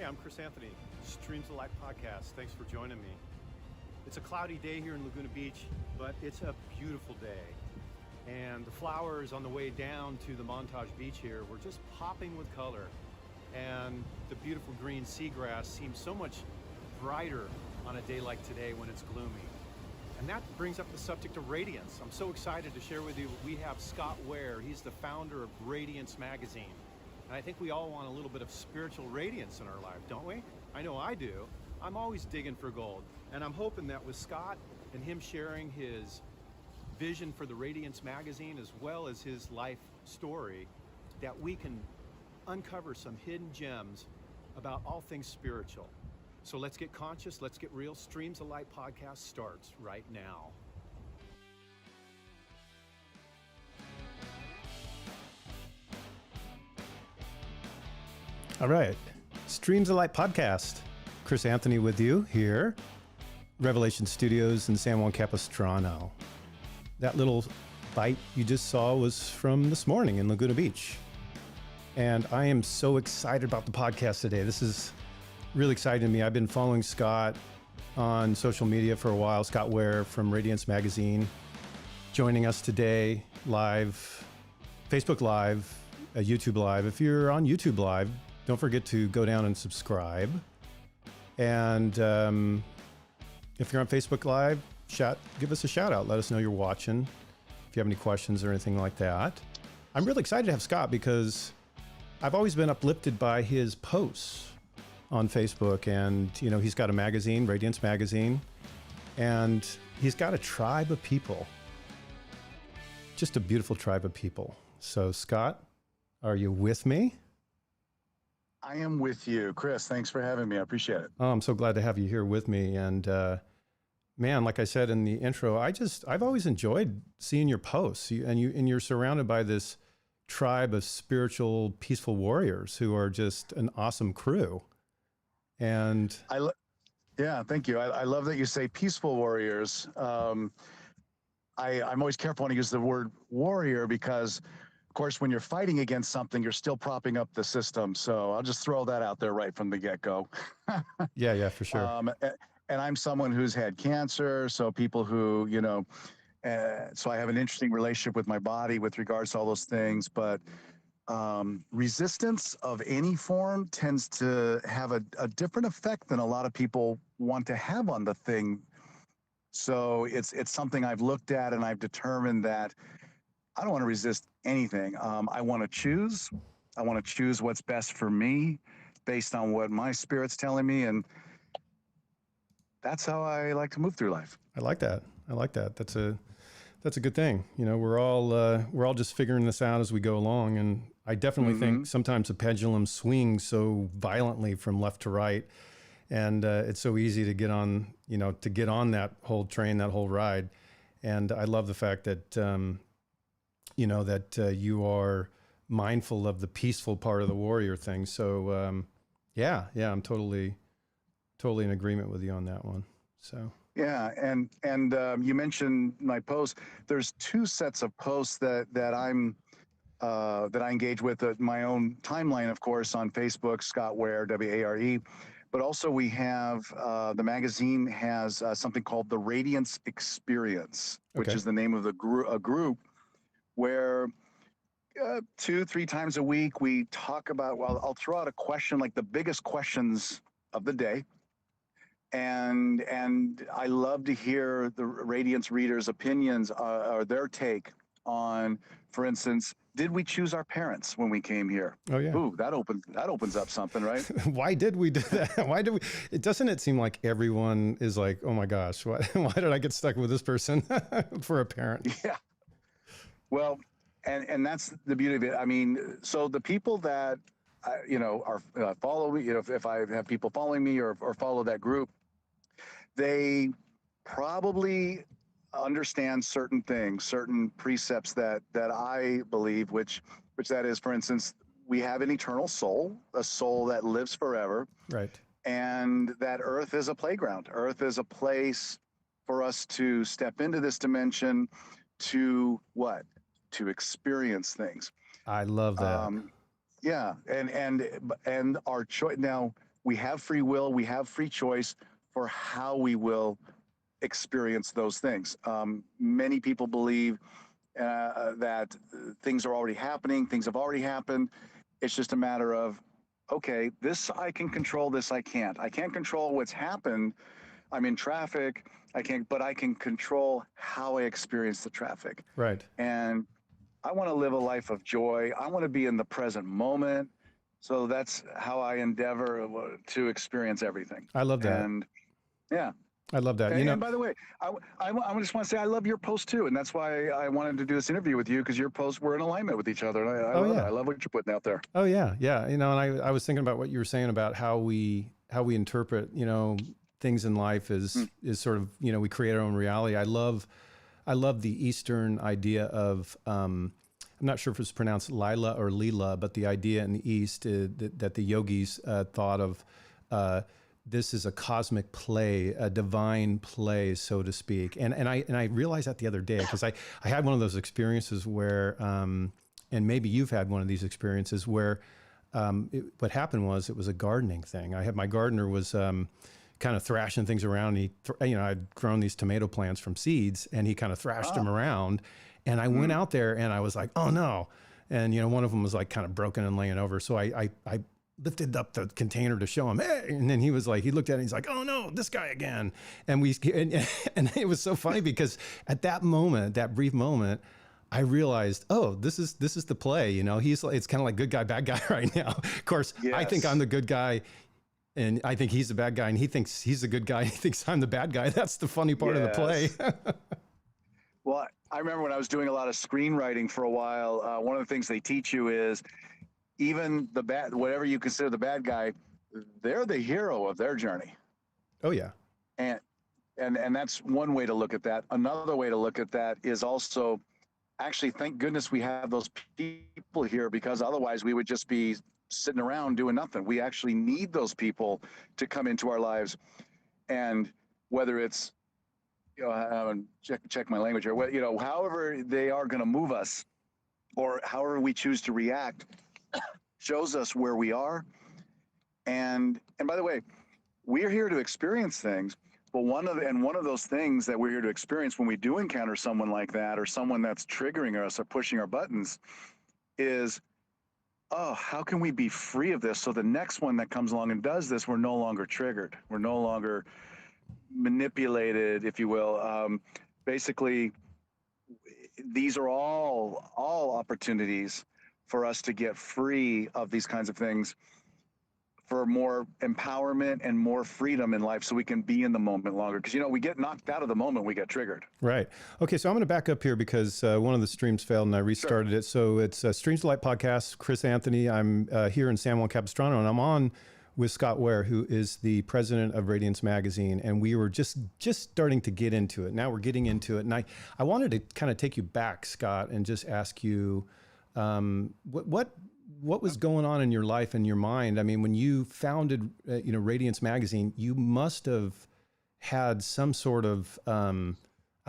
I'm Chris Anthony, Streams of Life Podcast. Thanks for joining me. It's a cloudy day here in Laguna Beach, but it's a beautiful day. And the flowers on the way down to the Montage Beach here were just popping with color. And the beautiful green seagrass seems so much brighter on a day like today when it's gloomy. And that brings up the subject of radiance. I'm so excited to share with you, we have Scott Ware. He's the founder of Radiance Magazine. And I think we all want a little bit of spiritual radiance in our life, don't we? I know I do. I'm always digging for gold. And I'm hoping that with Scott and him sharing his vision for the Radiance Magazine as well as his life story, that we can uncover some hidden gems about all things spiritual. So let's get conscious, let's get real. Streams of Light podcast starts right now. All right, Streams of Light podcast. Chris Anthony with you here, Revelation Studios in San Juan Capistrano. That little bite you just saw was from this morning in Laguna Beach. And I am so excited about the podcast today. This is really exciting to me. I've been following Scott on social media for a while, Scott Ware from Radiance Magazine, joining us today live, Facebook Live, YouTube Live. If you're on YouTube Live, don't forget to go down and subscribe. And if you're on Facebook Live, give us a shout out. Let us know you're watching. If you have any questions or anything like that. I'm really excited to have Scott because I've always been uplifted by his posts on Facebook. And, you know, he's got a magazine, Radiance Magazine, and he's got a tribe of people. Just a beautiful tribe of people. So, Scott, are you with me? I am with you, Chris. Thanks for having me. I appreciate it. Oh, I'm so glad to have you here with me. And man, like I said in the intro, I've always enjoyed seeing your posts. You're surrounded by this tribe of spiritual, peaceful warriors who are just an awesome crew. And yeah, thank you. I love that you say peaceful warriors. I'm always careful when I use the word warrior because, of course, when you're fighting against something, you're still propping up the system. So I'll just throw that out there right from the get-go. Yeah, for sure. And I'm someone who's had cancer. So people who, so I have an interesting relationship with my body with regards to all those things. But resistance of any form tends to have a different effect than a lot of people want to have on the thing. So it's something I've looked at and I've determined that I don't want to resist anything. I want to choose. I want to choose what's best for me based on what my spirit's telling me. And that's how I like to move through life. I like that. That's a good thing. You know, we're all just figuring this out as we go along. And I definitely think sometimes the pendulum swings so violently from left to right. And it's so easy to get on that whole train, that whole ride. And I love the fact that, you are mindful of the peaceful part of the warrior thing. So, I'm totally in agreement with you on that one. So. Yeah, and you mentioned my post. There's two sets of posts that I engage with at my own timeline, of course, on Facebook, Scott Ware, Ware. But also we have the magazine has something called the Radiance Experience, which is the name of a group where 2-3 times a week we talk about. Well, I'll throw out a question, like the biggest questions of the day. And I love to hear the Radiance readers' opinions or their take on, for instance, did we choose our parents when we came here? Oh yeah. Ooh, that opens up something, right? Why did we do that? It doesn't seem like everyone is like, oh my gosh, why did I get stuck with this person for a parent? Yeah. Well, and that's the beauty of it. I mean, so the people that are follow me, if I have people following me or follow that group, they probably understand certain things, certain precepts that I believe, which that is, for instance, we have an eternal soul, a soul that lives forever. Right. And that Earth is a playground. Earth is a place for us to step into this dimension to what? To experience things. I love that. Yeah, and our choice. Now, we have free will, we have free choice for how we will experience those things. Many people believe that things are already happening, things have already happened. It's just a matter of, okay, this I can control, this I can't. I can't control what's happened. I'm in traffic, but I can control how I experience the traffic. Right. And I want to live a life of joy. I want to be in the present moment. So that's how I endeavor to experience everything. I love that. And yeah. I love that. And by the way, I just want to say I love your post too, and that's why I wanted to do this interview with you, because your posts were in alignment with each other, and I love it. I love what you're putting out there. Oh yeah, yeah. And I was thinking about what you were saying about how we interpret things in life is sort of we create our own reality. I love the Eastern idea of I'm not sure if it's pronounced Lila or Leela, but the idea in the East that the yogis thought of. This is a cosmic play, a divine play, so to speak. And I realized that the other day, because I had one of those experiences where, and maybe you've had one of these experiences where what happened was it was a gardening thing. My gardener was kind of thrashing things around. I'd grown these tomato plants from seeds, and he kind of thrashed them around. And I went out there and I was like, oh no. And, one of them was like kind of broken and laying over. So I lifted up the container to show him, hey, and then he was like, he looked at it and he's like, oh no, this guy again. And and it was so funny because at that moment, that brief moment, I realized, oh, this is the play. It's kind of like good guy, bad guy right now. Of course, yes. I think I'm the good guy, and I think he's the bad guy, and he thinks he's the good guy, and he thinks I'm the bad guy. That's the funny part of the play. Well, I remember when I was doing a lot of screenwriting for a while, one of the things they teach you is even whatever you consider the bad guy, they're the hero of their journey. Oh yeah. And that's one way to look at that. Another way to look at that is also, actually, thank goodness we have those people here, because otherwise we would just be sitting around doing nothing. We actually need those people to come into our lives. And whether it's, check my language here, however they are going to move us, or however we choose to react, shows us where we are. And by the way, we're here to experience things, but one of those things that we're here to experience when we do encounter someone like that, or someone that's triggering us or pushing our buttons, is, oh, how can we be free of this? So the next one that comes along and does this, we're no longer triggered. We're no longer manipulated, if you will. Basically, these are all opportunities for us to get free of these kinds of things, for more empowerment and more freedom in life, so we can be in the moment longer. Because, we get knocked out of the moment, we get triggered. Right. Okay, so I'm going to back up here because one of the streams failed and I restarted it. So it's Streams of Light podcast, Chris Anthony. I'm here in San Juan Capistrano, and I'm on with Scott Ware, who is the president of Radiance Magazine. And we were just starting to get into it. Now we're getting into it. And I wanted to kind of take you back, Scott, and just ask you, what was going on in your life and your mind? I mean, when you founded, Radiance Magazine, you must have had some sort of, I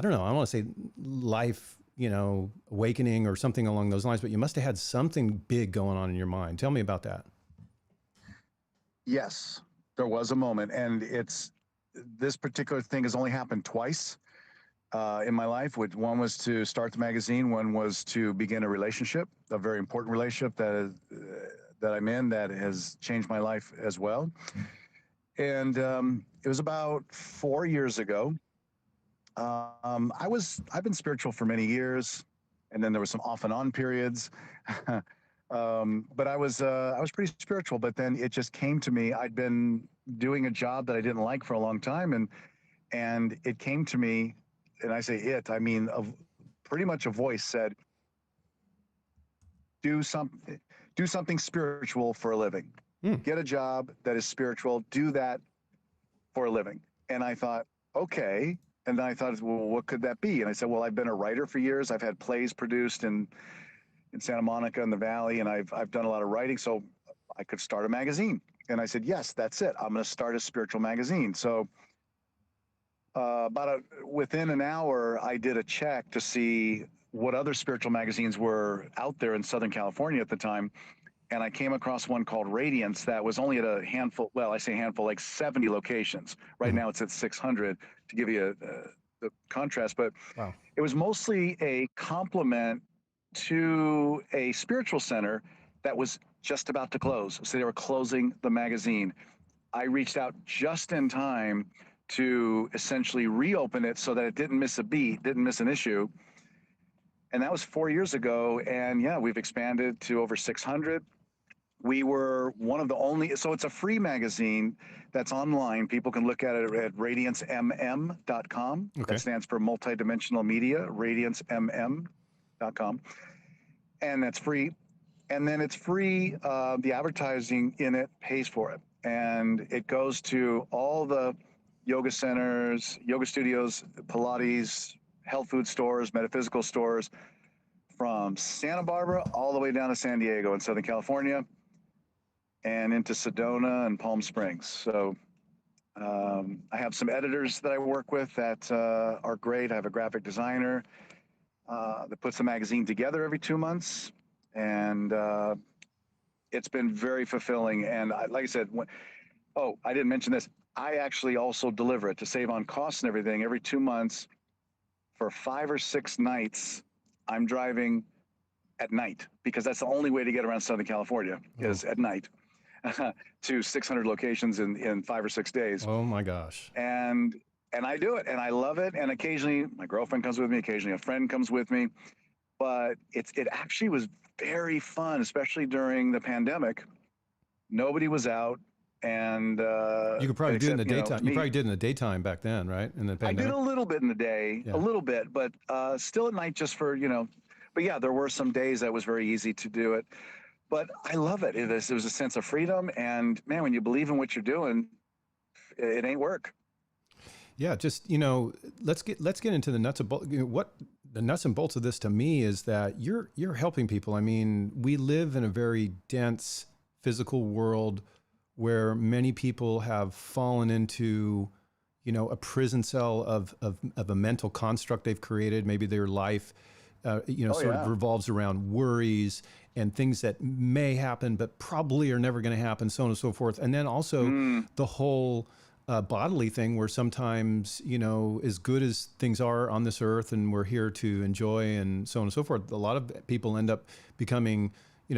don't know, I want to say life, awakening or something along those lines, but you must have had something big going on in your mind. Tell me about that. Yes, there was a moment, and this particular thing has only happened twice in my life. One was to start the magazine. One was to begin a relationship, a very important relationship that I'm in, that has changed my life as well. And it was about 4 years ago. I've been spiritual for many years, and then there were some off and on periods. But I was pretty spiritual, but then it just came to me. I'd been doing a job that I didn't like for a long time, and it came to me. And I say I mean, pretty much a voice said, do something spiritual for a living. Get a job that is spiritual, do that for a living. And I thought, okay. And then I thought, well, what could that be? And I said, well, I've been a writer for years. I've had plays produced in Santa Monica in the Valley, and I've done a lot of writing, so I could start a magazine. And I said, yes, that's it. I'm going to start a spiritual magazine. So within an hour, I did a check to see what other spiritual magazines were out there in Southern California at the time. and I came across one called Radiance that was only at a handful. Well, I say handful, like 70 locations. Right now, it's at 600 to give you the contrast. But Wow. it was mostly a complement to a spiritual center that was just about to close. So they were closing the magazine. I reached out just in time to essentially reopen it so that it didn't miss a beat, didn't miss an issue. And that was 4 years ago. And yeah, we've expanded to over 600. We were one of the only, so it's a free magazine that's online. People can look at it at radiancemm.com. Okay. That stands for multidimensional media, radiancemm.com. And that's free. And then it's free. The advertising in it pays for it. And it goes to all the yoga centers, yoga studios, Pilates, health food stores, metaphysical stores, from Santa Barbara all the way down to San Diego in Southern California, and into Sedona and Palm Springs. So I have some editors that I work with that are great. I have a graphic designer that puts the magazine together every 2 months. And it's been very fulfilling. And like I said, I didn't mention this. I actually also deliver it to save on costs and everything. Every 2 months for 5 or 6 nights, I'm driving at night, because that's the only way to get around Southern California is at night. To 600 locations in 5 or 6 days. Oh my gosh. And I do it, and I love it. And occasionally my girlfriend comes with me, occasionally a friend comes with me. But it actually was very fun, especially during the pandemic. Nobody was out, and You could probably do it in the daytime. You me. probably did it in the daytime back then, right? In the I pandemic. did a little bit in the day, Yeah. a little bit, but still at night, just for But yeah, there were some days that was very easy to do it. But I love it. It was a sense of freedom, and man, when you believe in what you're doing, it ain't work. Yeah, just let's get into the nuts and bolts. What the nuts and bolts of this to me is that you're helping people. I mean, we live in a very dense physical world where many people have fallen into a prison cell of a mental construct they've created. Maybe their life sort of revolves around worries and things that may happen but probably are never going to happen, so on and so forth. And then also the whole bodily thing, where sometimes as good as things are on this earth and we're here to enjoy and so on and so forth, a lot of people end up becoming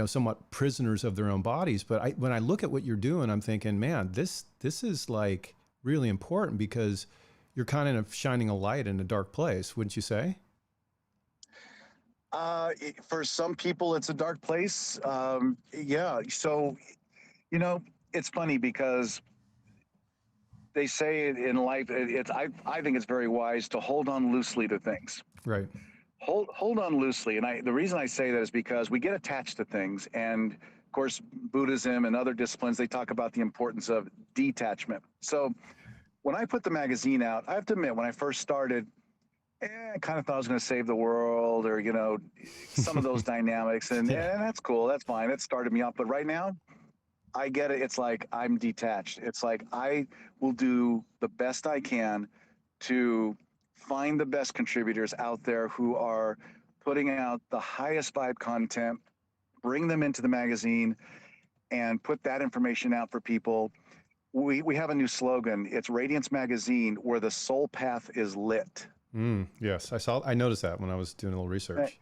somewhat prisoners of their own bodies. But when I look at what you're doing, I'm thinking, man, this is like really important, because you're kind of shining a light in a dark place, wouldn't you say? For some people, it's a dark place. Yeah. So, it's funny because they say in life, I think it's very wise to hold on loosely to things. Right. Hold on loosely. And the reason I say that is because we get attached to things. And of course, Buddhism and other disciplines, they talk about the importance of detachment. So when I put the magazine out, I have to admit, when I first started, I kind of thought I was going to save the world, or, some of those dynamics. And that's cool. That's fine. That started me off. But right now, I get it. It's like I'm detached. It's like I will do the best I can to find the best contributors out there who are putting out the highest vibe content, bring them into the magazine, and put that information out for people. We have a new slogan. It's Radiance Magazine, where the soul path is lit. Yes, I noticed that when I was doing a little research.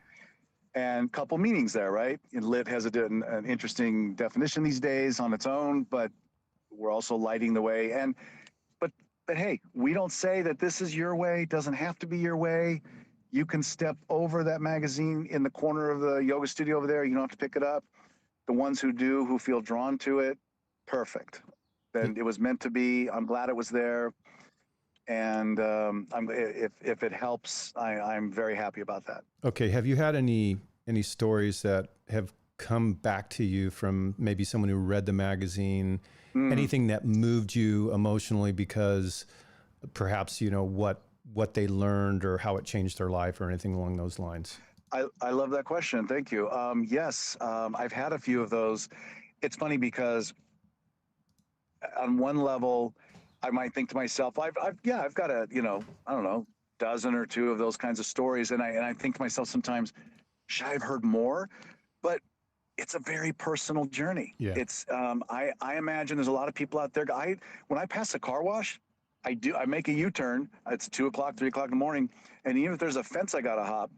And a couple meanings there, right? And lit has an interesting definition these days on its own, but we're also lighting the way. But hey, we don't say that this is your way. It doesn't have to be your way. You can step over that magazine in the corner of the yoga studio over there. You don't have to pick it up. The ones who do, who feel drawn to it, perfect. Then it was meant to be. I'm glad it was there. And if it helps, I'm very happy about that. Okay. Have you had any stories that have come back to you from maybe someone who read the magazine? Anything that moved you emotionally because perhaps what they learned or how it changed their life or anything along those lines? I love that question. Thank you. Yes, I've had a few of those. It's funny because on one level, I might think to myself, I've got a, I don't know, dozen or two of those kinds of stories. And I think to myself sometimes, should I have heard more? But it's a very personal journey. Yeah. It's I imagine there's a lot of people out there. When I pass a car wash, I make a U-turn. It's 2 o'clock, 3 o'clock in the morning, and even if there's a fence I gotta hop,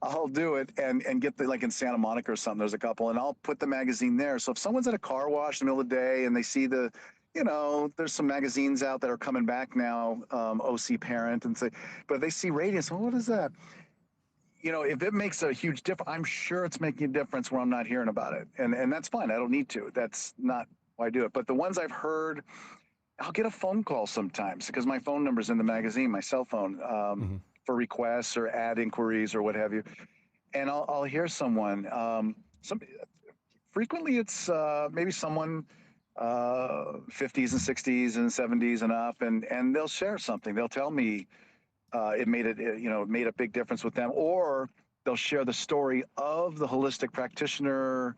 I'll do it and get the, like in Santa Monica or something. There's a couple, and I'll put the magazine there. So if someone's at a car wash in the middle of the day and they see there's some magazines out that are coming back now, OC Parent, and say, but they see Radiance. Well, what is that? If it makes a huge difference, I'm sure it's making a difference where I'm not hearing about it. And that's fine. I don't need to. That's not why I do it. But the ones I've heard, I'll get a phone call sometimes because my phone number's in the magazine, my cell phone, for requests or ad inquiries or what have you. And I'll hear someone, frequently it's maybe someone 50s and 60s and 70s and up, and they'll share something. They'll tell me, it made a big difference with them, or they'll share the story of the holistic practitioner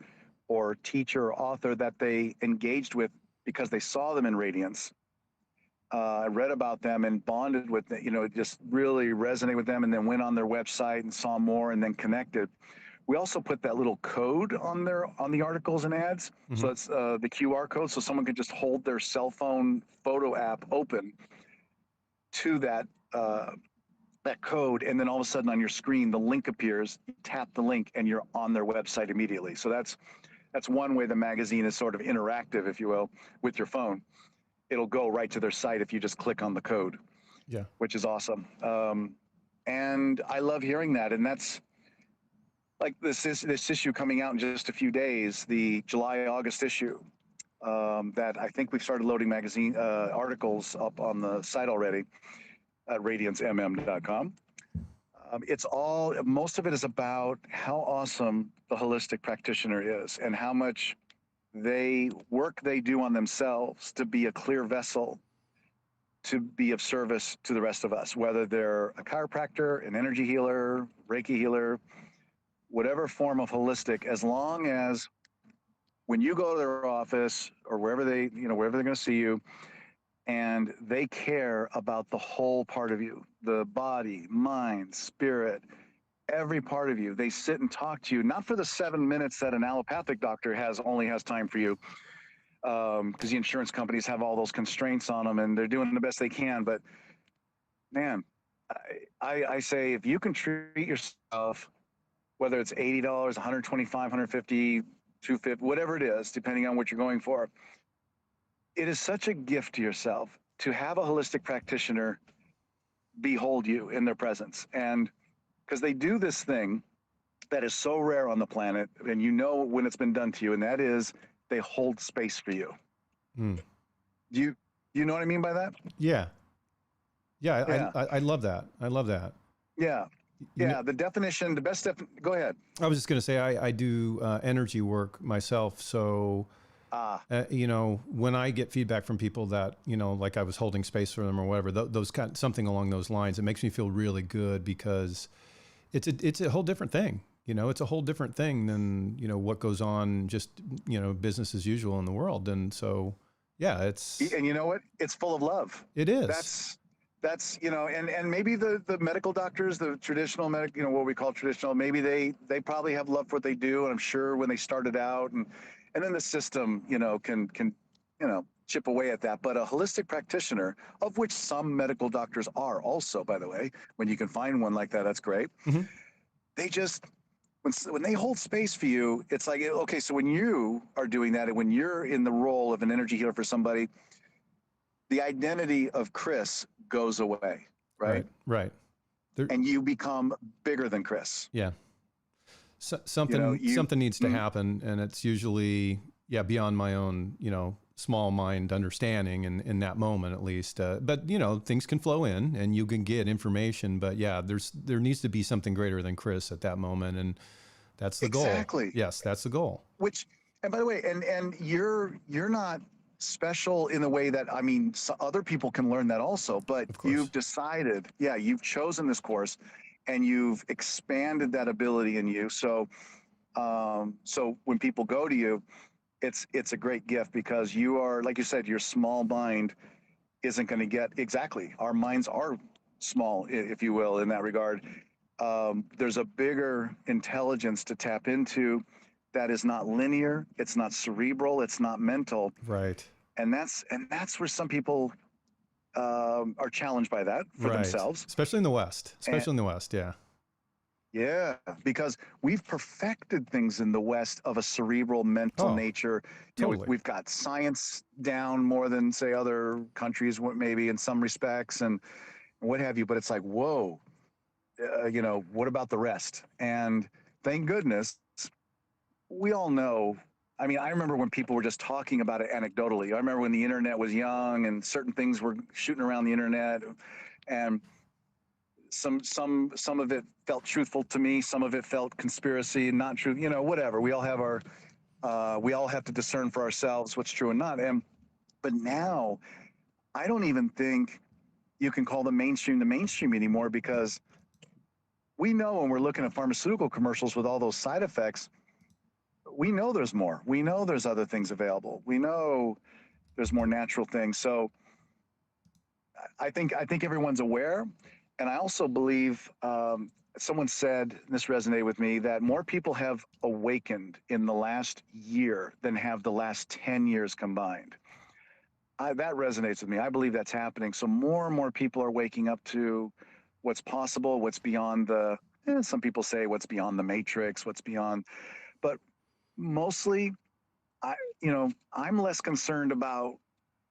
or teacher or author that they engaged with because they saw them in Radiance, read about them and bonded with it, just really resonated with them, and then went on their website and saw more and then connected. We also put that little code on the articles and ads. So it's the QR code, so someone can just hold their cell phone photo app open to that code, and then all of a sudden on your screen the link appears. You tap the link and you're on their website immediately. So that's one way the magazine is sort of interactive, if you will, with your phone. It'll go right to their site if you just click on the code. Yeah, which is awesome. And I love hearing that. And that's like this issue coming out in just a few days, the July-August issue, that I think we've started loading magazine articles up on the site already at radiancemm.com. Most of it is about how awesome the holistic practitioner is and how much they do on themselves to be a clear vessel, to be of service to the rest of us, whether they're a chiropractor, an energy healer, Reiki healer, whatever form of holistic, as long as when you go to their office or wherever they're going to see you, and they care about the whole part of you, the body, mind, spirit, every part of you. They sit and talk to you, not for the 7 minutes that an allopathic doctor only has time for you, because the insurance companies have all those constraints on them and they're doing the best they can. But man, I say if you can treat yourself, whether it's $80, $125, $150, $250, whatever it is, depending on what you're going for, it is such a gift to yourself to have a holistic practitioner behold you in their presence. And because they do this thing that is so rare on the planet, and when it's been done to you, and that is they hold space for you. Do you know what I mean by that? Yeah. I love that. I love that. Yeah. The definition, go ahead. I was just going to say, I do energy work myself. So, when I get feedback from people that, like I was holding space for them or whatever, something along those lines, it makes me feel really good because it's a whole different thing. It's a whole different thing than, what goes on just, business as usual in the world. And so, yeah, and you know what? It's full of love. It is. That's and maybe the medical doctors, the traditional what we call traditional, maybe they probably have love for what they do, and I'm sure when they started out, and then the system can chip away at that. But a holistic practitioner, of which some medical doctors are also, by the way, when you can find one like that, that's great. They just when they hold space for you, it's like, okay, so when you are doing that and when you're in the role of an energy healer for somebody, the identity of Chris goes away, right? Right. And you become bigger than Chris. Yeah. Something needs to happen, and it's usually beyond my own small mind understanding in that moment at least. But things can flow in, and you can get information. But there needs to be something greater than Chris at that moment, and that's the goal. Exactly. Yes, that's the goal. And by the way, and you're not special in the way that, other people can learn that also, but you've decided, you've chosen this course and you've expanded that ability in you. So when people go to you, it's a great gift because you are, like you said, your small mind isn't going to get, exactly. Our minds are small, if you will, in that regard. there's a bigger intelligence to tap into that is not linear, it's not cerebral, it's not mental, Right. and that's where some people are challenged by that for Right. themselves. Especially in the West. And Especially in the West. Yeah. yeah, because we've perfected things in the West of a cerebral, mental Oh, nature. totally. We've got science down more than say other countries, maybe in some respects, and what have you. But it's like, whoa, what about the rest? And thank goodness, we all know. I mean, I remember when people were just talking about it anecdotally. I remember when the internet was young and certain things were shooting around the internet, and some of it felt truthful to me, some of it felt conspiracy, not true, whatever. We all have we all have to discern for ourselves what's true and not. But now I don't even think you can call the mainstream anymore, because we know when we're looking at pharmaceutical commercials with all those side effects, we know there's more. We know there's other things available. We know there's more natural things. So I think everyone's aware, and I also believe someone said, and this resonated with me, that more people have awakened in the last year than have the last 10 years combined. That resonates with me. I believe that's happening. So more and more people are waking up to what's possible, what's beyond some people say what's beyond the matrix, what's beyond, but mostly, I'm less concerned about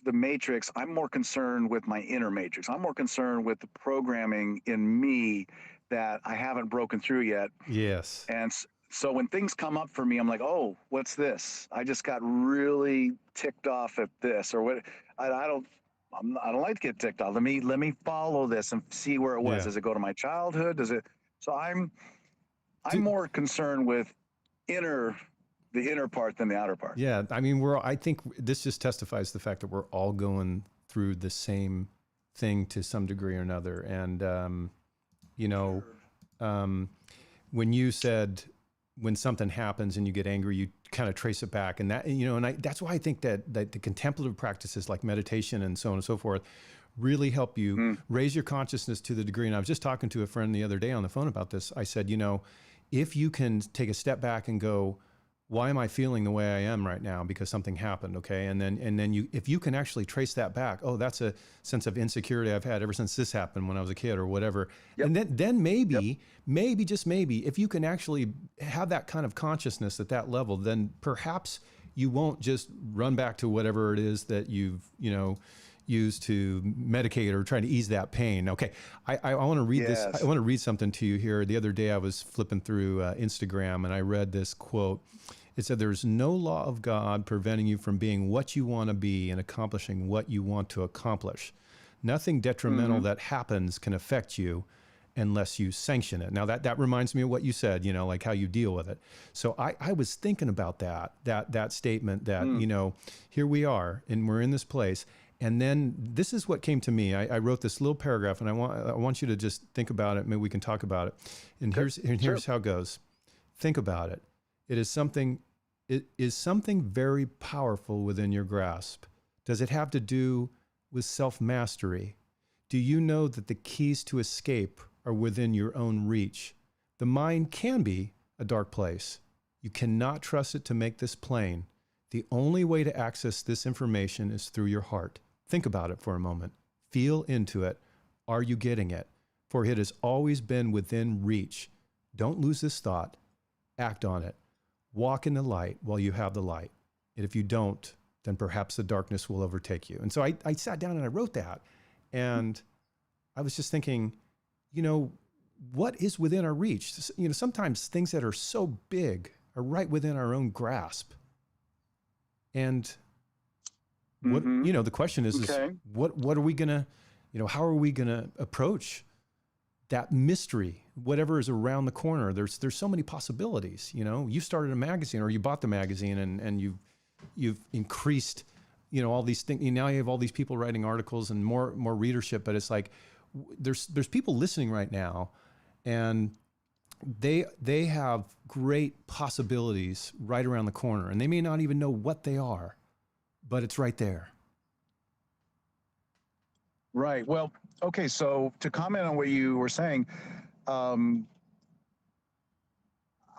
the matrix. I'm more concerned with my inner matrix. I'm more concerned with the programming in me that I haven't broken through yet. Yes. And so when things come up for me, I'm like, oh, what's this? I just got really ticked off at this, or what? I don't. I don't like to get ticked off. Let me follow this and see where it was. Yeah. Does it go to my childhood? Does it? So I'm Do, more concerned with the inner part than the outer part. yeah. I mean, I think this just testifies to the fact that we're all going through the same thing to some degree or another. And, you know, when you said, when something happens and you get angry, you kind of trace it back, and that's why I think that the contemplative practices like meditation and so on and so forth really help you raise your consciousness to the degree. And I was just talking to a friend the other day on the phone about this. I said, if you can take a step back and go, why am I feeling the way I am right now? Because something happened. Okay. And then if you can actually trace that back, oh, that's a sense of insecurity I've had ever since this happened when I was a kid or whatever. Yep. And then maybe, just maybe, if you can actually have that kind of consciousness at that level, then perhaps you won't just run back to whatever it is that you've, used to medicate or try to ease that pain. Okay. I want to read this. I want to read something to you here. The other day I was flipping through Instagram and I read this quote. It said, there's no law of God preventing you from being what you want to be and accomplishing what you want to accomplish. Nothing detrimental that happens can affect you unless you sanction it. Now that reminds me of what you said, like how you deal with it. So I was thinking about that statement that, here we are and we're in this place. And then this is what came to me. I wrote this little paragraph, and I want you to just think about it. Maybe we can talk about it. And here's how it goes. Think about it. It is something very powerful within your grasp. Does it have to do with self-mastery? Do you know that the keys to escape are within your own reach? The mind can be a dark place. You cannot trust it to make this plain. The only way to access this information is through your heart. Think about it for a moment. Feel into it. Are you getting it? For it has always been within reach. Don't lose this thought. Act on it. Walk in the light while you have the light. And if you don't, then perhaps the darkness will overtake you. And so I sat down and I wrote that. And I was just thinking, what is within our reach? Sometimes things that are so big are right within our own grasp. And what, the question is what are we gonna, how are we gonna approach that mystery, whatever is around the corner? There's so many possibilities. You started a magazine, or you bought the magazine, and you've increased, all these things. Now you have all these people writing articles and more readership. But it's like there's people listening right now, and they have great possibilities right around the corner, and they may not even know what they are, but it's right there. Right. Well, okay. So to comment on what you were saying,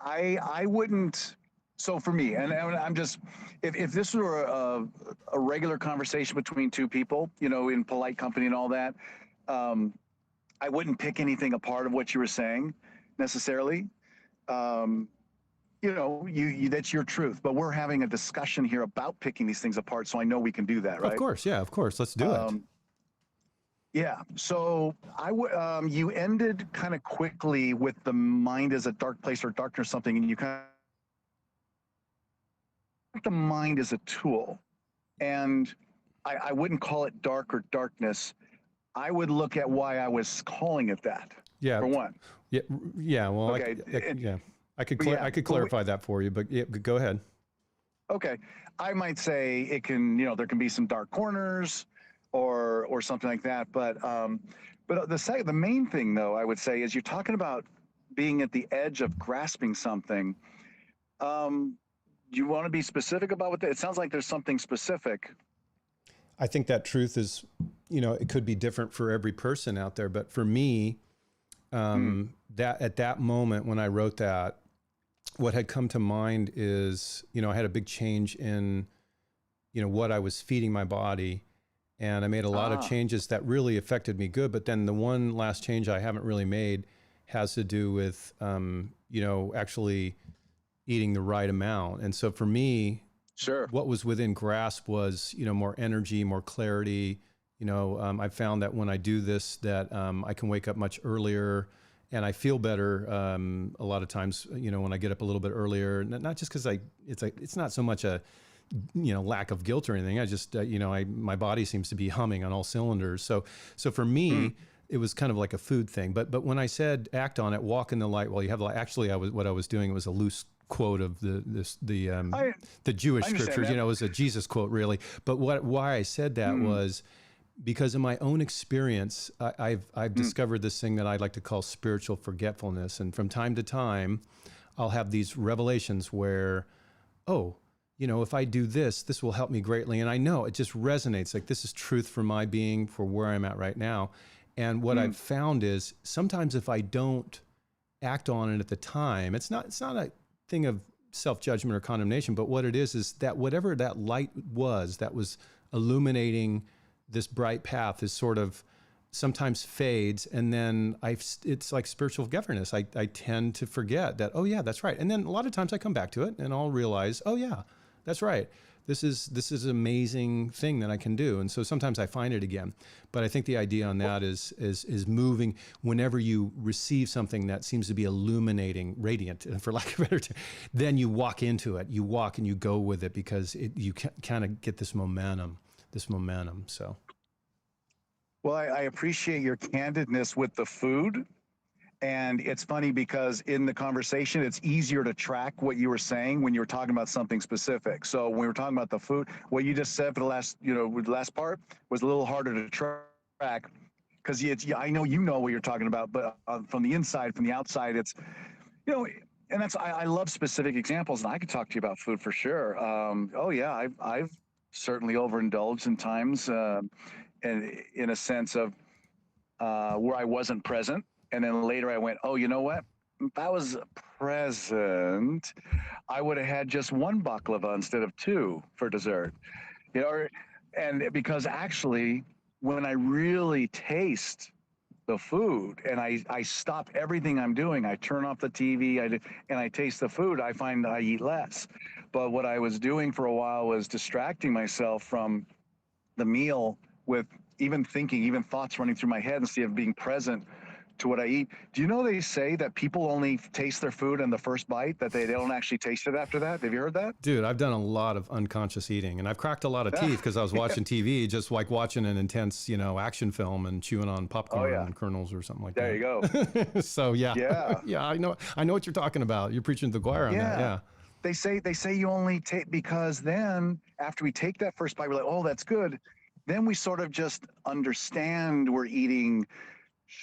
I wouldn't. So for me, and I'm just, if this were a regular conversation between two people, you know, in polite company and all that, I wouldn't pick anything apart of what you were saying necessarily. Um, you know, you that's your truth, but we're having a discussion here about picking these things apart, so I know we can do that, Of right? course, yeah, of course. Let's do it. Yeah. So you ended kind of quickly with the mind as a dark place or darkness or something, and you kind of the mind as a tool. And I wouldn't call it dark or darkness. I would look at why I was calling it that. Yeah. For one. Yeah. Yeah. Well, Okay. yeah. I could Yeah, I could clarify that for you, but yeah, go ahead. Okay. I might say it can, you know, there can be some dark corners or something like that. But the main thing though, I would say is you're talking about being at the edge of grasping something. You want to be specific about what that, it sounds like there's something specific. I think that truth is, you know, it could be different for every person out there, but for me, that at that moment when I wrote that, what had come to mind is, you know, I had a big change in, you know, what I was feeding my body, and I made a lot of changes that really affected me good. But then the one last change I haven't really made has to do with, you know, actually eating the right amount. And so for me, Sure. what was within grasp was, you know, more energy, more clarity. You know, I found that when I do this, that I can wake up much earlier, and I feel better a lot of times. You know, when I get up a little bit earlier, not just because it's not so much a, you know, lack of guilt or anything. I just, you know, my body seems to be humming on all cylinders. So for me, it was kind of like a food thing. But when I said act on it, walk in the light while you have the light. Actually, what I was doing was a loose quote of the Jewish scriptures. You know, it was a Jesus quote really. But why I said that was because in my own experience, I've discovered this thing that I like to call spiritual forgetfulness. And from time to time, I'll have these revelations where, oh, you know, if I do this, this will help me greatly. And I know it just resonates. Like, this is truth for my being, for where I'm at right now. And what I've found is sometimes if I don't act on it at the time, it's not a thing of self-judgment or condemnation, but what it is that whatever that light was that was illuminating this bright path is sort of sometimes fades, and then it's like spiritual forgetfulness. I tend to forget that, oh yeah, that's right. And then a lot of times I come back to it and I'll realize, oh yeah, that's right. This is an amazing thing that I can do. And so sometimes I find it again. But I think the idea on that is moving whenever you receive something that seems to be illuminating, radiant, for lack of a better term, then you walk into it. You walk and you go with it because you kind of get this momentum. So. Well, I appreciate your candidness with the food. And it's funny because in the conversation, it's easier to track what you were saying when you were talking about something specific. So when we were talking about the food, what you just said for the last, you know, the last part was a little harder to track because I know you know what you're talking about, but from the inside, from the outside, it's, you know, and that's, I love specific examples, and I could talk to you about food for sure. Oh yeah, I've certainly overindulged in times, and in a sense of where I wasn't present. And then later I went, oh, you know what? If I was present, I would have had just one baklava instead of two for dessert. You know, and because actually, when I really taste the food and I stop everything I'm doing, I turn off the TV, and I taste the food, I find I eat less. But what I was doing for a while was distracting myself from the meal with even thoughts running through my head instead of being present to what I eat. Do you know they say that people only taste their food in the first bite, that they don't actually taste it after that? Have you heard that? Dude, I've done a lot of unconscious eating, and I've cracked a lot of teeth because I was watching TV, just like watching an intense, you know, action film and chewing on popcorn and kernels or something like that. There you go. So yeah, yeah, I know what you're talking about. You're preaching to the choir on that. Yeah. They say you only take, because then after we take that first bite, we're like, oh, that's good. Then we sort of just understand we're eating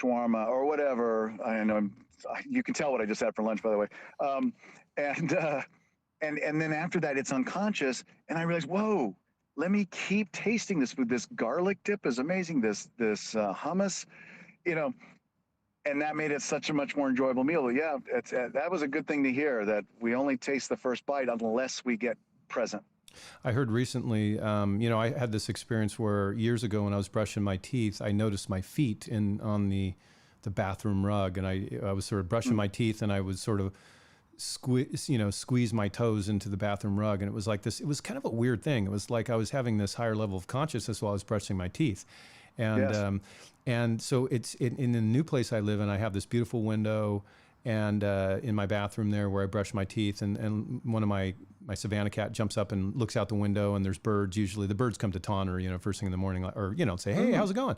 shawarma or whatever. I know you can tell what I just had for lunch, by the way. And then after that, it's unconscious, and I realized, whoa, let me keep tasting this food. This garlic dip is amazing. This hummus, you know. and that made it such a much more enjoyable meal. Yeah, that was a good thing to hear, that we only taste the first bite unless we get present. I heard recently, I had this experience where years ago when I was brushing my teeth, I noticed my feet on the bathroom rug, and I was sort of brushing my teeth, and I was sort of squeeze my toes into the bathroom rug, and it was like this. It was kind of a weird thing. It was like I was having this higher level of consciousness while I was brushing my teeth, and Yes. and so it's in the new place I live in. I have this beautiful window, and in my bathroom there where I brush my teeth, and one of my Savannah cat jumps up and looks out the window, and there's birds. Usually the birds come to taunt her, first thing in the morning, or say, hey, how's it going?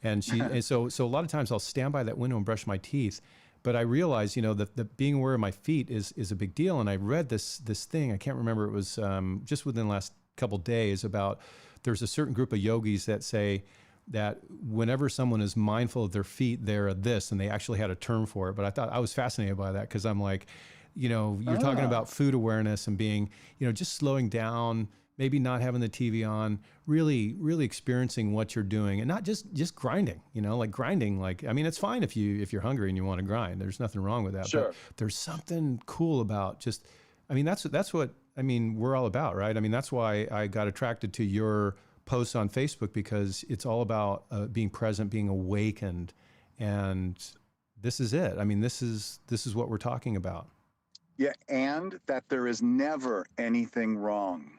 And so a lot of times I'll stand by that window and brush my teeth. But I realize, that being aware of my feet is a big deal. And I read this thing, I can't remember, it was just within the last couple days, about there's a certain group of yogis that say that whenever someone is mindful of their feet, they're this, and they actually had a term for it. But I thought I was fascinated by that, because I'm like, you're talking about food awareness and being, just slowing down, maybe not having the TV on, really, really experiencing what you're doing, and not just grinding, like grinding. Like, I mean, it's fine if you're hungry and you want to grind. There's nothing wrong with that. Sure. But there's something cool about just, I mean, that's what, I mean, we're all about, right? I mean, that's why I got attracted to your posts on Facebook, because it's all about being present, being awakened. And this is it. I mean, this is what we're talking about. Yeah, and that there is never anything wrong.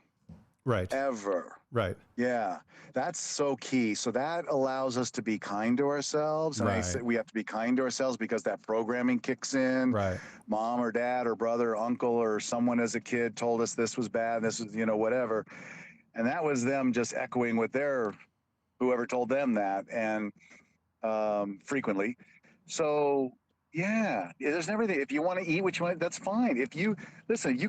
Right. Ever. Right. Yeah, that's so key. So that allows us to be kind to ourselves. And I say we have to be kind to ourselves because that programming kicks in. Right. Mom or dad or brother or uncle or someone as a kid told us this was bad, this was, whatever. And that was them just echoing with whoever told them that, and frequently. So yeah, there's everything. If you want to eat what you want, that's fine. If you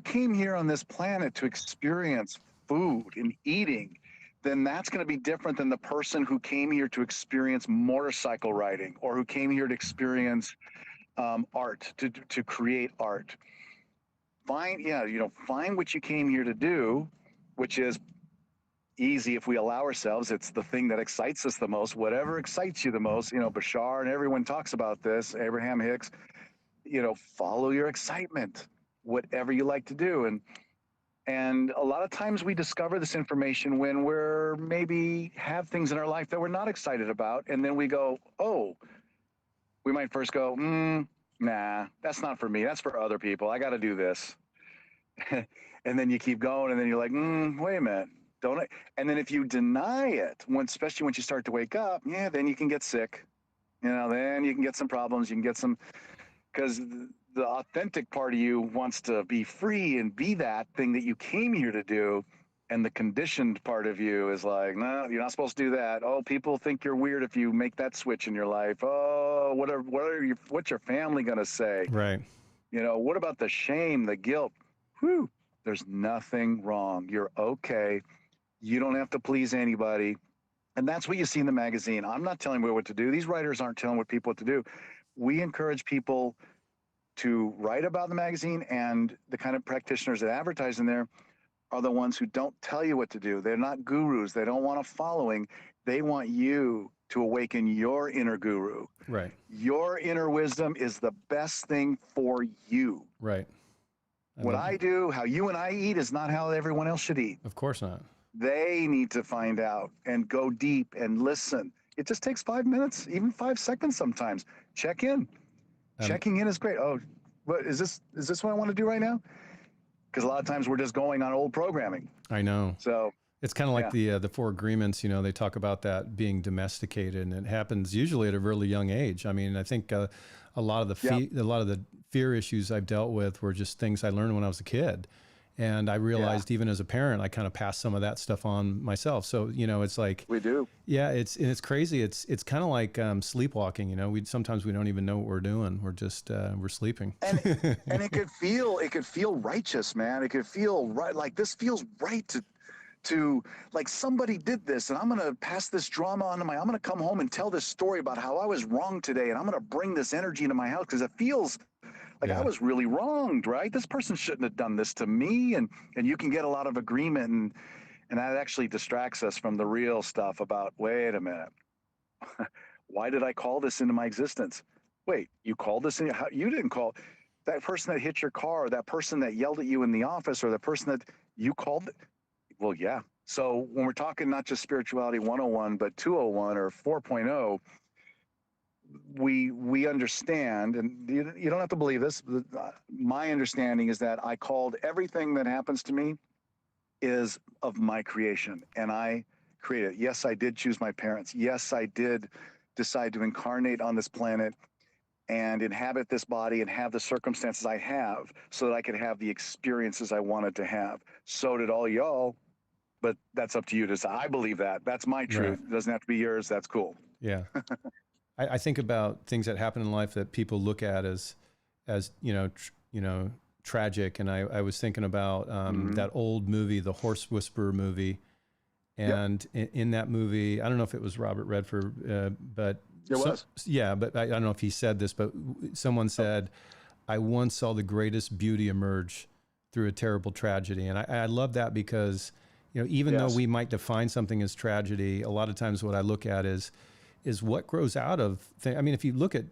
came here on this planet to experience food and eating, then that's going to be different than the person who came here to experience motorcycle riding, or who came here to experience art, to create art. Find what you came here to do, which is easy if we allow ourselves. It's the thing that excites us the most. Whatever excites you the most, Bashar and everyone talks about this, Abraham Hicks, follow your excitement, whatever you like to do. And a lot of times we discover this information when we're maybe have things in our life that we're not excited about. And then we go, oh, we might first go, nah, that's not for me. That's for other people. I got to do this. And then you keep going, and then you're like, wait a minute. Don't I? And then if you deny it, especially once you start to wake up, then you can get sick. Then you can get some problems. You can get some, because the authentic part of you wants to be free and be that thing that you came here to do. And the conditioned part of you is like, no, you're not supposed to do that. Oh, people think you're weird if you make that switch in your life. Oh, what's your family going to say? Right. What about the shame, the guilt? Whew, there's nothing wrong. You're okay. You don't have to please anybody. And that's what you see in the magazine. I'm not telling you what to do. These writers aren't telling people what to do. We encourage people to write about the magazine, and the kind of practitioners that advertise in there are the ones who don't tell you what to do. They're not gurus. They don't want a following. They want you to awaken your inner guru. Right. Your inner wisdom is the best thing for you. Right. What I do, how you and I eat, is not how everyone else should eat. Of course not. They need to find out and go deep and listen. It just takes 5 minutes, even 5 seconds sometimes. Check in. Checking in is great. Oh, what is this? Is this what I want to do right now? Because a lot of times we're just going on old programming. I know. So it's kind of like the Four Agreements. They talk about that being domesticated, and it happens usually at a really young age. I mean, I think a lot of the fear issues I've dealt with were just things I learned when I was a kid. And I realized even as a parent, I kind of passed some of that stuff on myself. So, it's like, we do. Yeah. It's crazy. It's kind of like sleepwalking, sometimes we don't even know what we're doing. We're just, we're sleeping. And it could feel righteous, man. It could feel right. Like, this feels right to like, somebody did this, and I'm going to pass this drama on to I'm going to come home and tell this story about how I was wrong today. And I'm going to bring this energy into my house, because it feels like I was really wronged, right? This person shouldn't have done this to me. And you can get a lot of agreement, and that actually distracts us from the real stuff about, wait a minute, why did I call this into my existence? wait, you called this in? You didn't call that person that hit your car, or that person that yelled at you in the office, or the person that you called. Well, yeah. So when we're talking not just spirituality 101, but 201 or 4.0, we understand, and you don't have to believe this. My understanding is that I called everything that happens to me is of my creation, and I created it. Yes, I did choose my parents. Yes, I did decide to incarnate on this planet and inhabit this body and have the circumstances I have so that I could have the experiences I wanted to have. So did all y'all, but that's up to you to decide. I believe that. That's my truth. Right. It doesn't have to be yours. That's cool. Yeah. I think about things that happen in life that people look at as tragic. And I was thinking about that old movie, the Horse Whisperer movie. And in that movie, I don't know if it was Robert Redford, but it was. Yeah, but I don't know if he said this, but someone said, I once saw the greatest beauty emerge through a terrible tragedy. And I love that because, even though we might define something as tragedy, a lot of times what I look at is what grows out of I mean, if you look at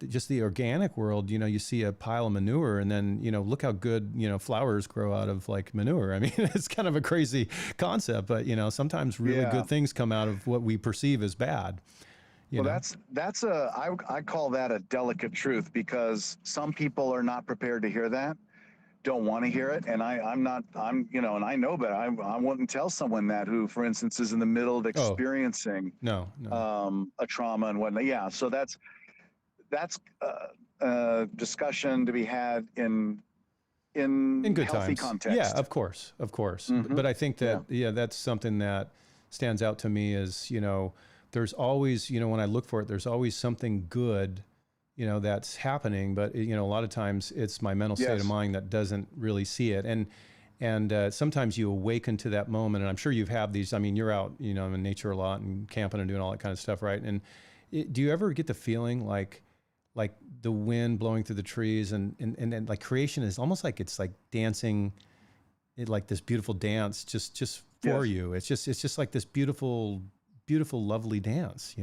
just the organic world, you see a pile of manure, and then, look how good, flowers grow out of like manure. I mean, it's kind of a crazy concept, but, sometimes really good things come out of what we perceive as bad. Well, I call that a delicate truth, because some people are not prepared to hear that, don't want to hear it. And and I know, but I wouldn't tell someone that who, for instance, is in the middle of experiencing a trauma and whatnot. Yeah. So that's a discussion to be had in good healthy times. context. Yeah, of course. Mm-hmm. But I think that, that's something that stands out to me is, there's always, when I look for it, there's always something good, that's happening. But, a lot of times it's my mental state of mind that doesn't really see it. And sometimes you awaken to that moment. And I'm sure you've had these, I mean, you're out, in nature a lot and camping and doing all that kind of stuff, right? And do you ever get the feeling like the wind blowing through the trees and like creation is almost like it's like dancing, like this beautiful dance just for you. It's just like this beautiful, lovely dance,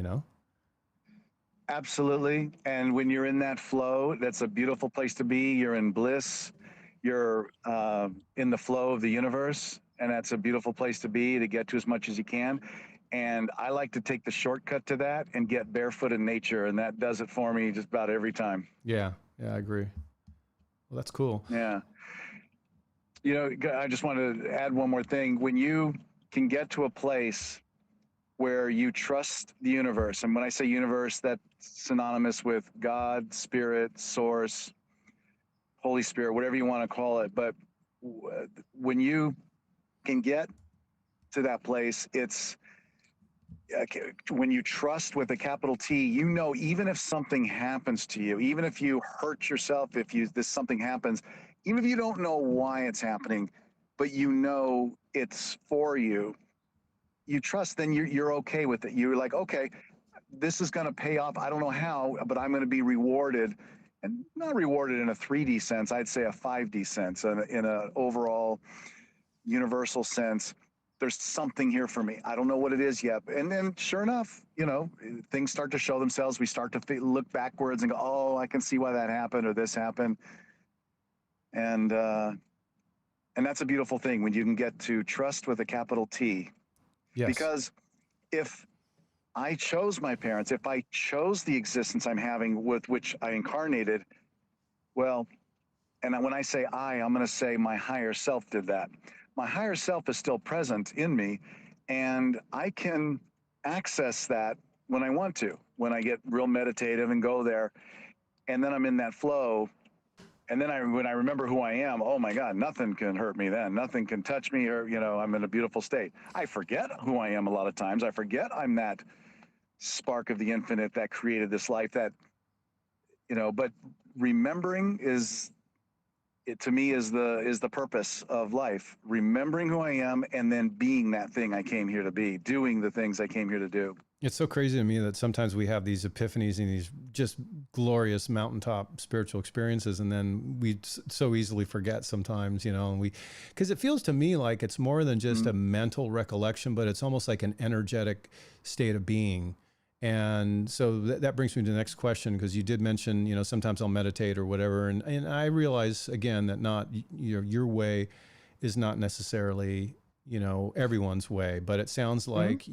Absolutely. And when you're in that flow, that's a beautiful place to be. You're in bliss. You're in the flow of the universe. And that's a beautiful place to be, to get to as much as you can. And I like to take the shortcut to that and get barefoot in nature. And that does it for me just about every time. Yeah, I agree. Well, that's cool. Yeah. I just wanted to add one more thing. When you can get to a place where you trust the universe, and when I say universe, that's synonymous with God, Spirit, Source, Holy Spirit, whatever you want to call it. But when you can get to that place, it's when you trust with a capital T, even if something happens to you, even if you hurt yourself, if something happens, even if you don't know why it's happening, but it's for you, you trust, then you're okay with it. You're like, okay, this is going to pay off. I don't know how, but I'm going to be rewarded, and not rewarded in a 3D sense. I'd say a 5D sense, in an overall universal sense. There's something here for me. I don't know what it is yet. And then sure enough, things start to show themselves. We start to look backwards and go, oh, I can see why that happened or this happened. And that's a beautiful thing when you can get to trust with a capital T. Yes. Because if I chose my parents, if I chose the existence I'm having with which I incarnated, well, and when I say I'm going to say my higher self did that. My higher self is still present in me, and I can access that when I want to, when I get real meditative and go there, and then I'm in that flow. And then when I remember who I am, oh my God, nothing can hurt me then. Nothing can touch me, or, I'm in a beautiful state. I forget who I am a lot of times. I forget I'm that spark of the infinite that created this life, but remembering to me is the purpose of life. Remembering who I am and then being that thing I came here to be, doing the things I came here to do. It's so crazy to me that sometimes we have these epiphanies and these just glorious mountaintop spiritual experiences, and then we so easily forget sometimes, because it feels to me like it's more than just a mental recollection, but it's almost like an energetic state of being. And so that brings me to the next question, because you did mention, sometimes I'll meditate or whatever. And I realize, again, that not your way is not necessarily, everyone's way, but it sounds like,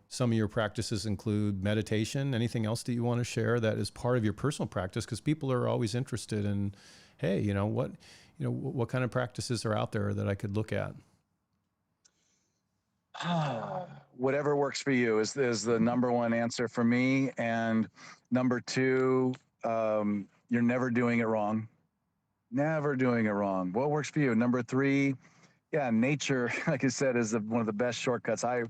some of your practices include meditation. Anything else that you want to share that is part of your personal practice? Because people are always interested in, hey, what kind of practices are out there that I could look at? Whatever works for you is the number one answer for me. And number two, you're never doing it wrong. Never doing it wrong. What works for you? Number three, yeah, nature, like I said, is one of the best shortcuts. I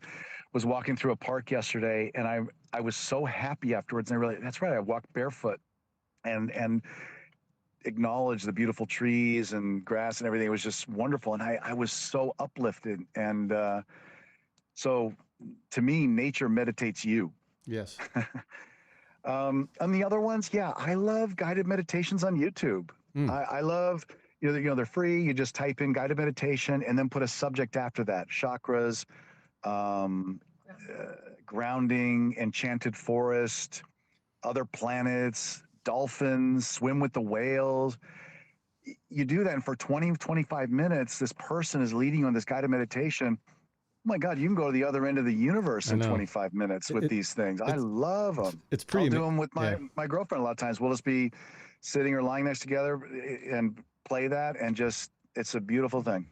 was walking through a park yesterday, and I was so happy afterwards. And I realized, that's right, I walked barefoot and acknowledged the beautiful trees and grass and everything. It was just wonderful. And I was so uplifted. And so to me, nature meditates you. Yes. And the other ones, yeah, I love guided meditations on YouTube. I love, they're free. You just type in guided meditation and then put a subject after that: chakras, grounding, enchanted forest, other planets, dolphins, swim with the whales. You do that, and for 20, 25 minutes, this person is leading you on this guided meditation. Oh my God, you can go to the other end of the universe in 25 minutes with these things. I love them. It's pretty. I'll do them with my girlfriend a lot of times. We'll just be sitting or lying next together and play that, and just, it's a beautiful thing.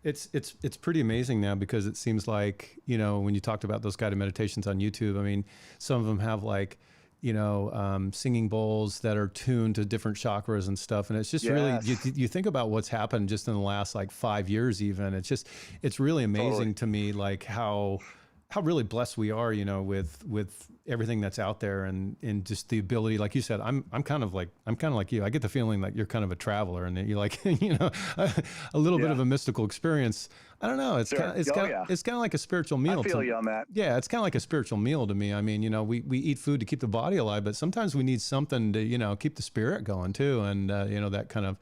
It's pretty amazing now, because it seems like, when you talked about those guided meditations on YouTube, I mean, some of them have like, singing bowls that are tuned to different chakras and stuff. And it's just really, you think about what's happened just in the last like 5 years even. It's really amazing to me, like how really blessed we are, with everything that's out there, and just the ability, like you said, I'm kind of like you. I get the feeling like you're kind of a traveler, and that you like, a little bit of a mystical experience. I don't know. It's kind of like a spiritual meal. I feel you on that. Yeah, it's kind of like a spiritual meal to me. I mean, we eat food to keep the body alive, but sometimes we need something to, keep the spirit going too. And, that kind of,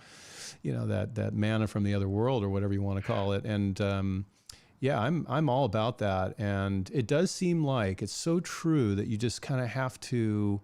that manna from the other world, or whatever you want to call it. And, yeah, I'm all about that. And it does seem like it's so true that you just kind of have to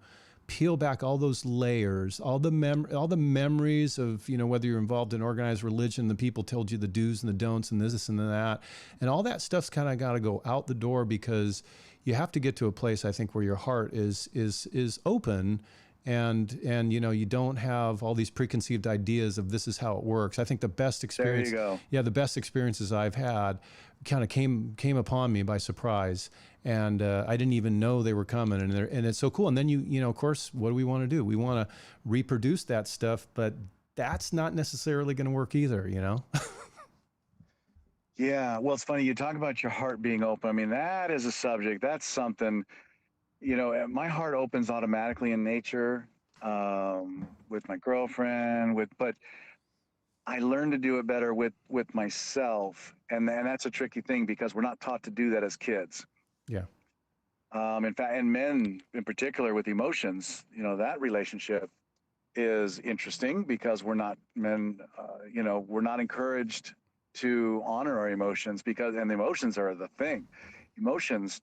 peel back all those layers, all the memories of, whether you're involved in organized religion, the people told you the do's and the don'ts and this and that, and all that stuff's kind of got to go out the door, because you have to get to a place, I think, where your heart is open. And you don't have all these preconceived ideas of this is how it works. I think the best experience, the best experiences I've had kind of came upon me by surprise, and I didn't even know they were coming, and it's so cool. And then you of course, what do we want to do? We want to reproduce that stuff, but that's not necessarily going to work either, Yeah, well, it's funny you talk about your heart being open. I mean, that is a subject. That's something. My heart opens automatically in nature, with my girlfriend, but I learned to do it better with myself. And that's a tricky thing, because we're not taught to do that as kids. Yeah. In fact, and men in particular with emotions, that relationship is interesting, because we're not men, we're not encouraged to honor our emotions, and the emotions are the thing. Emotions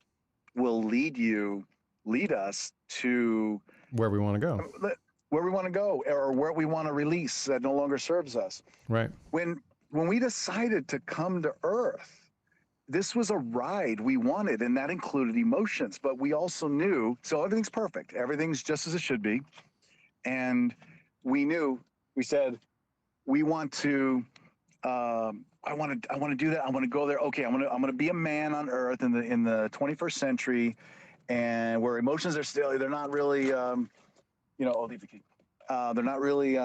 will lead us to where we want to go, or where we want to release that no longer serves us. Right. When we decided to come to Earth, this was a ride we wanted, and that included emotions, but we also knew, so everything's perfect. Everything's just as it should be. And we said, we want to, I want to do that. I want to go there. Okay. I'm going to be a man on Earth in the 21st century, and where emotions they're not really, I'll leave the key. They're not really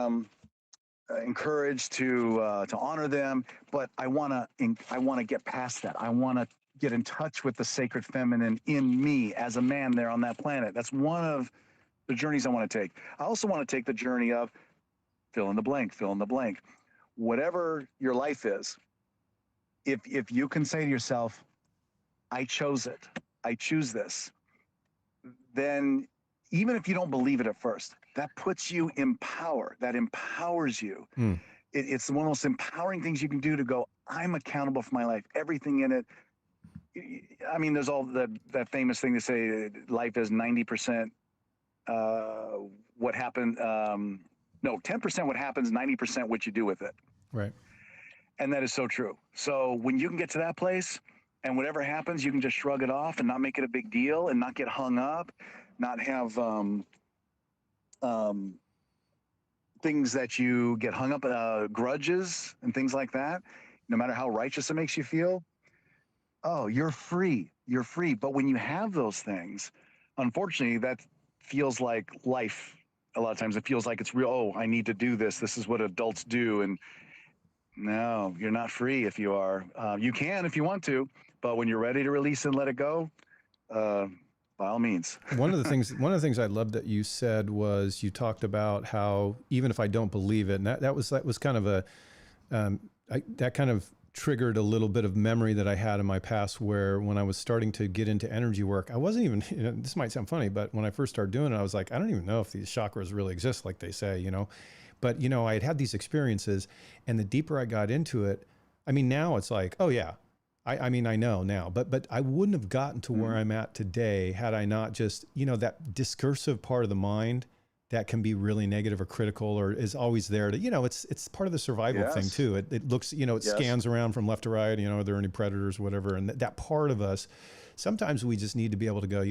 encouraged to honor them. But I want to get past that. I want to get in touch with the sacred feminine in me as a man there on that planet. That's one of the journeys I want to take. I also want to take the journey of fill in the blank. Whatever your life is, if you can say to yourself, I chose it, I choose this, then even if you don't believe it at first, that puts you in power. That empowers you. It's one of the most empowering things you can do, to go, I'm accountable for my life, everything in it. I mean, there's all that famous thing to say life is 90% what happened. No, 10% what happens, 90% what you do with it. Right. And that is so true. So when you can get to that place and whatever happens, you can just shrug it off and not make it a big deal and not get hung up, not have things that you get hung up, grudges and things like that, no matter how righteous it makes you feel. Oh, you're free. You're free. But when you have those things, unfortunately, that feels like life. A lot of times it feels like it's real. Oh, I need to do this. This is what adults do. And no, you're not free if you are. You can if you want to, but when you're ready to release and let it go, by all means. One of the things I loved that you said was you talked about how even if I don't believe it, and that was kind of a that kind of triggered a little bit of memory that I had in my past, where when I was starting to get into energy work, I wasn't even, this might sound funny, but when I first started doing it, I was like, I don't even know if these chakras really exist like they say, but I had these experiences, and the deeper I got into it, I mean, now it's like, oh yeah, I mean, I know now, but I wouldn't have gotten to where I'm at today had I not just, that discursive part of the mind that can be really negative or critical, or is always there to, it's part of the survival thing too. It looks, it scans around from left to right, are there any predators, whatever. And that part of us, sometimes we just need to be able to go,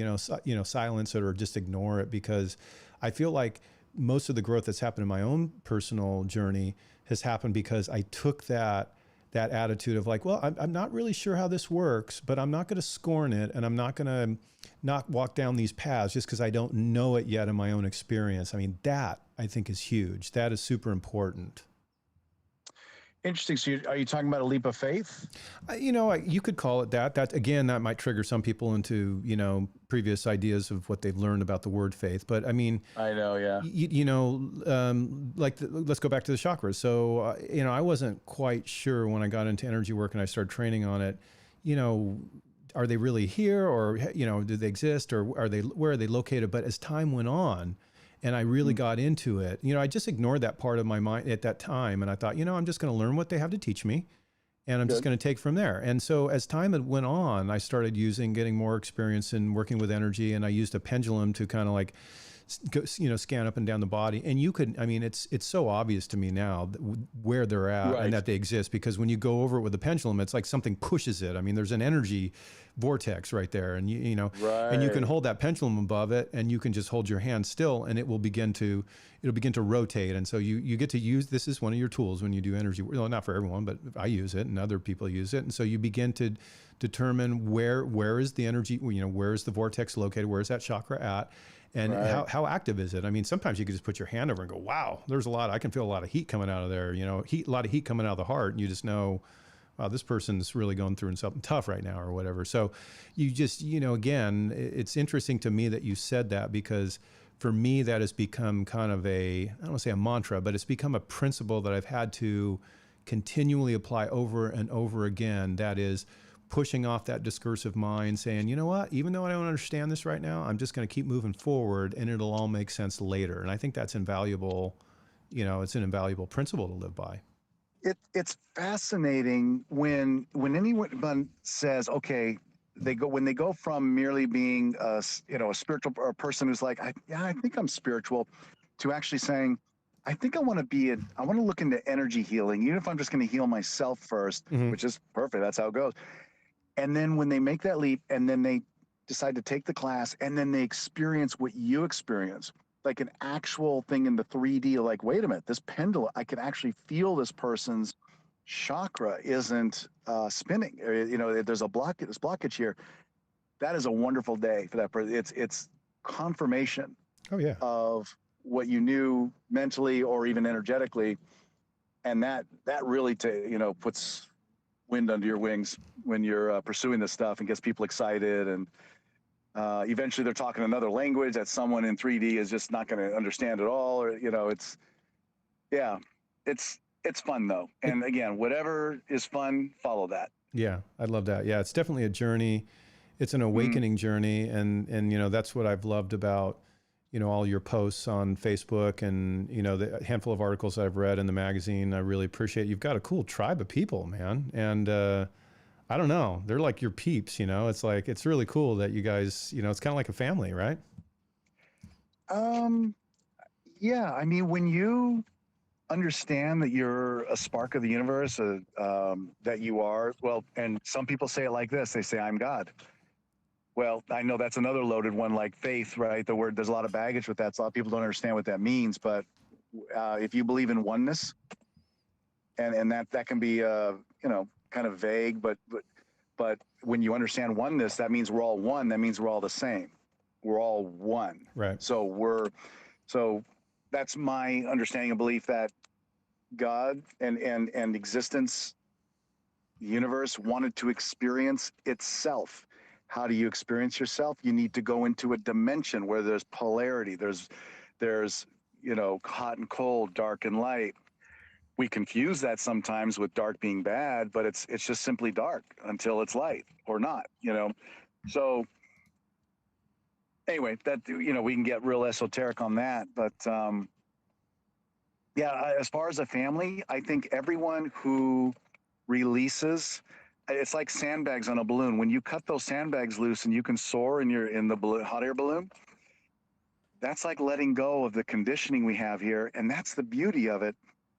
silence it or just ignore it, because I feel like most of the growth that's happened in my own personal journey has happened because I took that attitude of like, well, I'm not really sure how this works, but I'm not going to scorn it, and I'm not going to not walk down these paths just because I don't know it yet in my own experience. I mean, that I think is huge. That is super important. Interesting. So are you talking about a leap of faith? You could call it that. That, again, that might trigger some people into, previous ideas of what they've learned about the word faith. But I mean, I know, yeah. Let's go back to the chakras. So, I wasn't quite sure when I got into energy work and I started training on it, are they really here, or, do they exist, or where are they located? But as time went on, and I really got into it, I just ignored that part of my mind at that time. And I thought, I'm just going to learn what they have to teach me, and I'm just going to take from there. And so as time went on, I started getting more experience in working with energy. And I used a pendulum to kind of like, scan up and down the body. And it's so obvious to me now where they're at and that they exist, because when you go over it with a pendulum, it's like something pushes it. I mean, there's an energy vortex right there, and and you can hold that pendulum above it, and you can just hold your hand still, and it'll begin to rotate. And so you get to use, this is one of your tools when you do energy. Well, not for everyone, but I use it and other people use it. And so you begin to determine where is the energy, where is the vortex located, where is that chakra at, and how active is it? I mean, sometimes you can just put your hand over and go, wow, I can feel a lot of heat coming out of there, a lot of heat coming out of the heart. And you just know, wow, this person's really going through something tough right now or whatever. So you just, again, it's interesting to me that you said that, because for me, that has become kind of I don't want to say a mantra, but it's become a principle that I've had to continually apply over and over again. That is pushing off that discursive mind, saying, you know what, even though I don't understand this right now, I'm just going to keep moving forward, and it'll all make sense later. And I think that's invaluable. It's an invaluable principle to live by. It's fascinating when anyone says, okay, when they go from merely being a spiritual, or a person who's like, I think I'm spiritual, to actually saying, I think I want to look into energy healing, even if I'm just going to heal myself first, which is perfect. That's how it goes. And then when they make that leap, and then they decide to take the class, and then they experience what you experience, like an actual thing in the 3D, like, wait a minute, this pendulum, I can actually feel this person's chakra isn't spinning. There's a blockage here. That is a wonderful day for that person. It's confirmation of what you knew mentally or even energetically. And that really puts wind under your wings when you're pursuing this stuff, and gets people excited. And eventually they're talking another language that someone in 3D is just not going to understand at all. Or, it's fun though. And again, whatever is fun, follow that. Yeah, I love that. Yeah, it's definitely a journey. It's an awakening journey. And that's what I've loved about, all your posts on Facebook, and, the handful of articles I've read in the magazine. I really appreciate, you've got a cool tribe of people, man. And I don't know. They're like your peeps, you know. It's like, it's really cool that you guys, you know, it's kind of like a family, right? Yeah, I mean, when you understand that you're a spark of the universe, that you are, well, and some people say it like this, they say, I'm God. Well, I know that's another loaded one, like faith, right? The word, there's a lot of baggage with that. So a lot of people don't understand what that means. But if you believe in oneness, and that can be, kind of vague, but when you understand oneness, that means we're all one. That means we're all the same. We're all one. Right. So that's my understanding and belief that God and existence, the universe wanted to experience itself. How do you experience yourself? You need to go into a dimension where there's polarity. There's hot and cold, dark and light. We confuse that sometimes with dark being bad, but it's just simply dark until it's light or not, So anyway, that, we can get real esoteric on that, but yeah, as far as a family, I think everyone who releases, it's like sandbags on a balloon. When you cut those sandbags loose and you can soar and you're in the hot air balloon, that's like letting go of the conditioning we have here. And that's the beauty of it.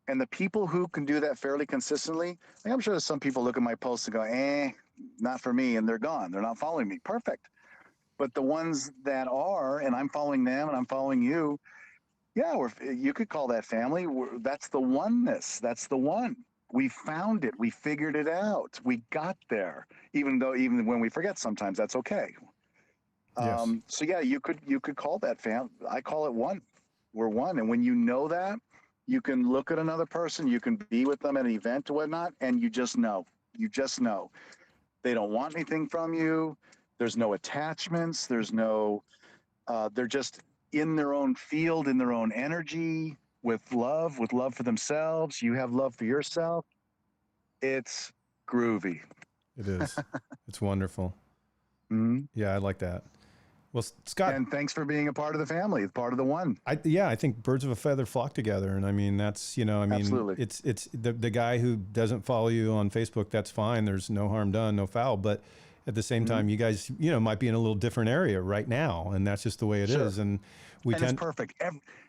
And the people who can do that fairly consistently, I'm sure there's some people look at my posts and go, not for me, and they're gone. They're not following me. Perfect. But the ones that are, and I'm following them and I'm following you, yeah, you could call that family. That's the oneness. That's the one. We found it. We figured it out. We got there. Even when we forget sometimes, that's okay. Yes. So yeah, you could call that family. I call it one. We're one. And when you know that, you can look at another person, you can be with them at an event or whatnot, and you just know. You just know. They don't want anything from you. There's no attachments. There's no, they're just in their own field, in their own energy, with love for themselves. You have love for yourself. It's groovy. It is. It's wonderful. Mm-hmm. Yeah, I like that. Well, Scott, and thanks for being a part of the family, part of the one. I think birds of a feather flock together. And I mean, that's, Absolutely. it's the guy who doesn't follow you on Facebook. That's fine. There's no harm done, no foul. But at the same time, you guys, might be in a little different area right now. And that's just the way it is. And it's perfect.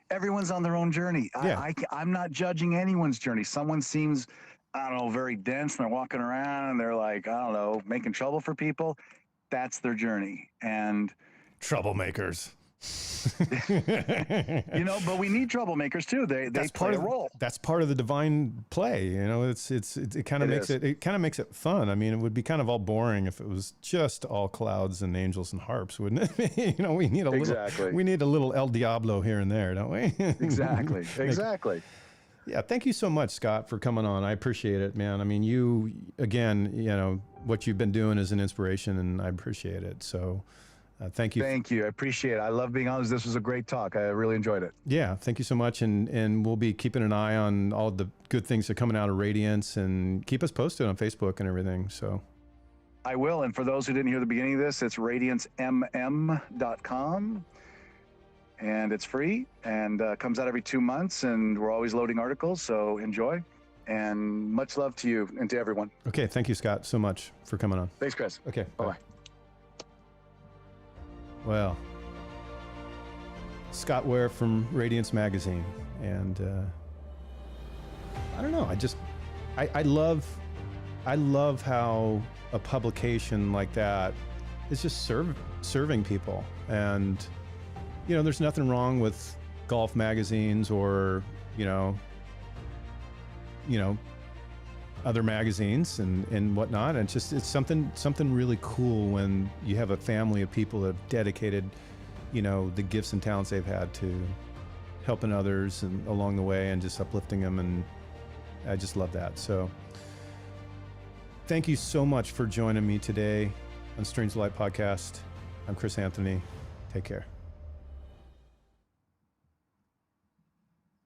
Everyone's on their own journey. Yeah. I'm not judging anyone's journey. Someone seems, I don't know, very dense, and they're walking around and they're like, I don't know, making trouble for people. That's their journey. And troublemakers. But we need troublemakers too. They play a role. That's part of the divine play. It kind of makes it fun. I mean, it would be kind of all boring if it was just all clouds and angels and harps, wouldn't it? We need a little El Diablo here and there, don't we? Exactly. Yeah. Thank you so much, Scott, for coming on. I appreciate it, man. I mean, you, again, what you've been doing is an inspiration, and I appreciate it. So thank you. Thank you. I appreciate it. I love being on. This was a great talk. I really enjoyed it. Yeah. Thank you so much. And we'll be keeping an eye on all the good things that are coming out of Radiance, and keep us posted on Facebook and everything. So I will. And for those who didn't hear the beginning of this, it's radiancemm.com. And it's free and comes out every 2 months, and we're always loading articles. So enjoy, and much love to you and to everyone. Okay. Thank you, Scott, so much for coming on. Thanks, Chris. Okay. Bye-bye. Well, Scott Ware from Radiance Magazine. And I don't know. I love how a publication like that is just serving people. And there's nothing wrong with golf magazines or, other magazines and whatnot. And it's something really cool when you have a family of people that have dedicated, the gifts and talents they've had to helping others and along the way and just uplifting them. And I just love that. So thank you so much for joining me today on Streams of Light podcast. I'm Chris Anthony. Take care.